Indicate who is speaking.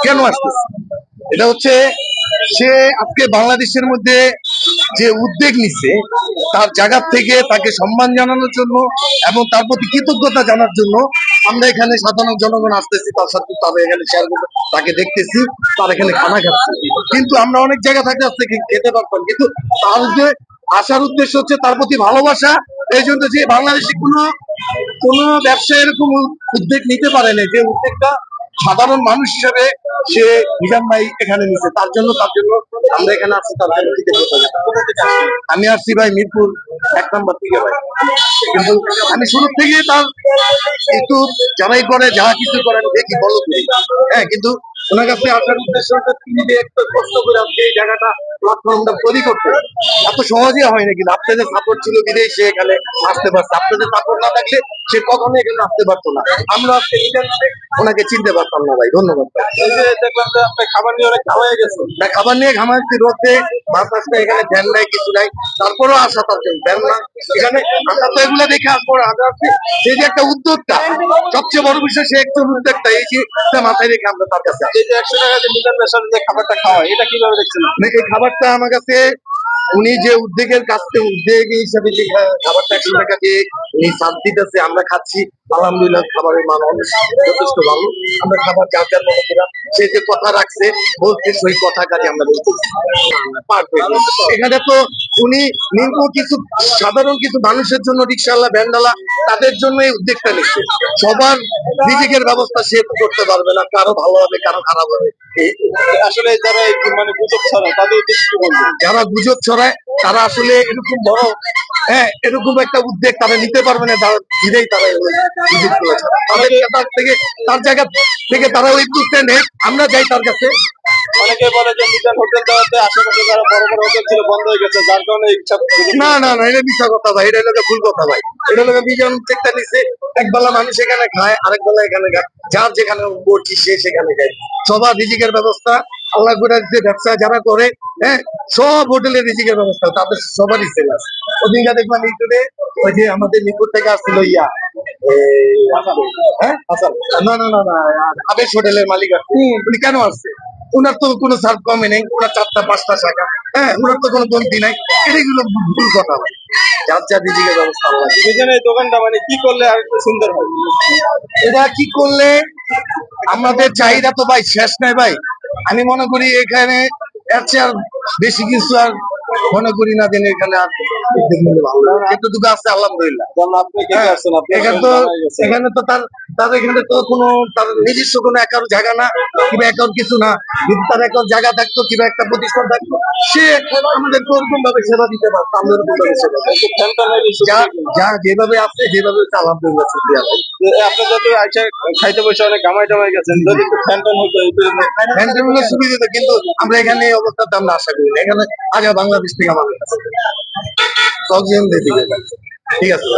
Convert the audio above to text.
Speaker 1: কেন আসতেছে? এটা হচ্ছে সে আজকে বাংলাদেশের মধ্যে যে উদ্যোগ নিচ্ছে তার জায়গা থেকে তাকে সম্মান জানানোর জন্য এবং তার প্রতি কৃতজ্ঞতা জানার জন্য আমরা এখানে সাধারণ জনগণ আসতেছি, তার সাথে তাদের এখানে শেয়ার করতে, তাকে দেখতেছি, তার এখানে খানা খাচ্ছি। কিন্তু আমরা অনেক জায়গা থাকতে আসতে খেতে পারতাম, কিন্তু তার যে আসার উদ্দেশ্য হচ্ছে তার প্রতি ভালোবাসা। এই জন্য যে বাংলাদেশে কোনো ব্যবসা এরকম উদ্যোগ নিতে পারে না, যে উদ্যোগটা সাধারণ মানুষ হিসেবে সে নিজাম ভাই এখানে নিছে, তার জন্য আমরা এখানে আসছি। তার জন্য আমি আসছি ভাই মিরপুর 1 নম্বর থেকে ভাই। কিন্তু আমি শুরু থেকে তার একটু যারাই করে যা কিছু করে আমি দেখি বলো হ্যাঁ, কিন্তু ওনার কাছে আসার উদ্দেশ্য তিনি যে একটা কষ্ট করে আজকে এই জায়গাটা প্ল্যাটফর্মটা তৈরি করতে এত সহজে হয় না। কিন্তু আপনাদের সাপোর্ট ছিল বিদেশ সে এখানে আসতে পারছে, আপনাদের সাপোর্ট না থাকলে সে কখনো এখানে আসতে পারতো না। আমরা আজকে ওনাকে চিনতে পারতাম না ভাই। ধন্যবাদ ভাই। দেখলাম যে আপনার খাবার নিয়ে অনেক ঘামাই গেছে। খাবার নিয়ে ঘামাচ্ছি রোদে, বাতাসটা এখানে ফ্যান নাই, কিছু নাই, তারপরেও আসা তার ফ্যান না এখানে। আমরা তো এগুলো দেখে আসবো, আমরা আসছি সে যে একটা উদ্যোক্তা, সবচেয়ে বড় বিষয় সে একজন উদ্যোক্তা, এই যে মাথায় রেখে আমরা তার কাছে এই যে 100 টাকা যে মিজান পেশার যে খাবারটা খাওয়া, এটা কিভাবে দেখছেন? এই খাবারটা আমার কাছে উনি যে উদ্যোগের কাছ থেকে উদ্যোগ হিসাবে যে খাবারটা 100 টাকা দিয়ে উনি সাথ দিতেছে, আমরা খাচ্ছি, আলহামদুলিল্লাহ খাবারের মান যথেষ্ট ভালো। আমরা খাবার যার যার মনে করা, সে যে কথা রাখছে বলতে সেই কথা কাজে আমরা বলতেছি। এখানে তো উনি নির্ভর কিছু সাধারণ কিছু মানুষের জন্য, রিক্সাওয়ালা ভ্যানওয়ালা, তাদের জন্য এই উদ্যোগটা নিচ্ছে। সবার রিজিকের ব্যবস্থা সে করতে পারবে না, কারো ভালো হবে কারো খারাপ হবে। আসলে যারা মানে গুজব ছড়ায় তাদের উদ্দেশ্য কি বলবো? যারা গুজব ছড়ায় তারা আসলে এরকম বড় এরকম একটা উদ্যোগ তারা নিতে পারবে না, তারা নিজেই তারা গুজব করেছে। তার থেকে তার জায়গা থেকে তারা ওই উদ্যোগটা নেই, আমরা যাই তার কাছে। অনেকে বলে যে মিজান হোটেল দেওয়াতে আশেপাশে যারা বড় বড় হোটেল ছিল বন্ধ হয়ে গেছে, যার কারণে না না না, এটা মিথ্যা কথা ভাই, এটা হলো ভুল কথা ভাই। এটা হলো মিজান উদ্যোগটা নিচ্ছে, একবেলা মানুষ এখানে খায়, আরেক বেলা এখানে খায়, যার যেখানে করছি সে সেখানে খায়। সবার রিজিকের ব্যবস্থা আল্লাহ করে যে ব্যবসা যারা করে, সব হোটেলের রিজিকের ব্যবস্থা তাদের সবারই সেল আছে। ওদিনটা দেখলাম ইউটিউবে ওই যে আমাদের মিরপুর থেকে আসছিল ইয়া, না না না না, আবেশ হোটেলের মালিক আছে। উনি কেন আসছে? ওনার তো কোনো সার্ভ কমে নেই, ওনার 4টা-5টা শাখা, ওনার তো কোনো কমতি নাই। এটাগুলো ভুল কথা ভাই। যার যার রিজিকের ব্যবস্থা আল্লাহ। এই দোকানটা মানে কি করলে আর একটু সুন্দর হয়? এটা কি করলে আমাদের চাহিদা তো ভাই শেষ নাই ভাই। আমি মনে করি এখানে এর চেয়ে আর বেশি কিছু আর মনে করি না যে এখানে আর যেটুকু আছে আলহামদুলিল্লাহ। এখানে তো তার এখানে তো কোনো তার নিজস্ব কোনো একার জায়গা না, কিংবা একার কিছু না। যদি তার একার জায়গা থাকতো কিংবা একটা প্রতিষ্ঠান থাকতো, সে আমাদের ওরকম ভাবে সেবা দিতে পারতো। আমরা ওরকম ভাবে সেবা যা যেভাবে আছে যেভাবে আলহামদুলিল্লাহ শুকরিয়া। আপনার যত আইসা খাইতে বসে অনেক কামাই টামাই গেছেন, যদি একটু ফ্যান ট্যান হতো ফ্যান ট্যান হলে সুবিধা হতো, কিন্তু আমরা এখানে এই অবস্থাতে আমরা আশা করি না। এখানে আগে বাংলাদেশ থেকে আমাদের কাছে ঠিক আছে।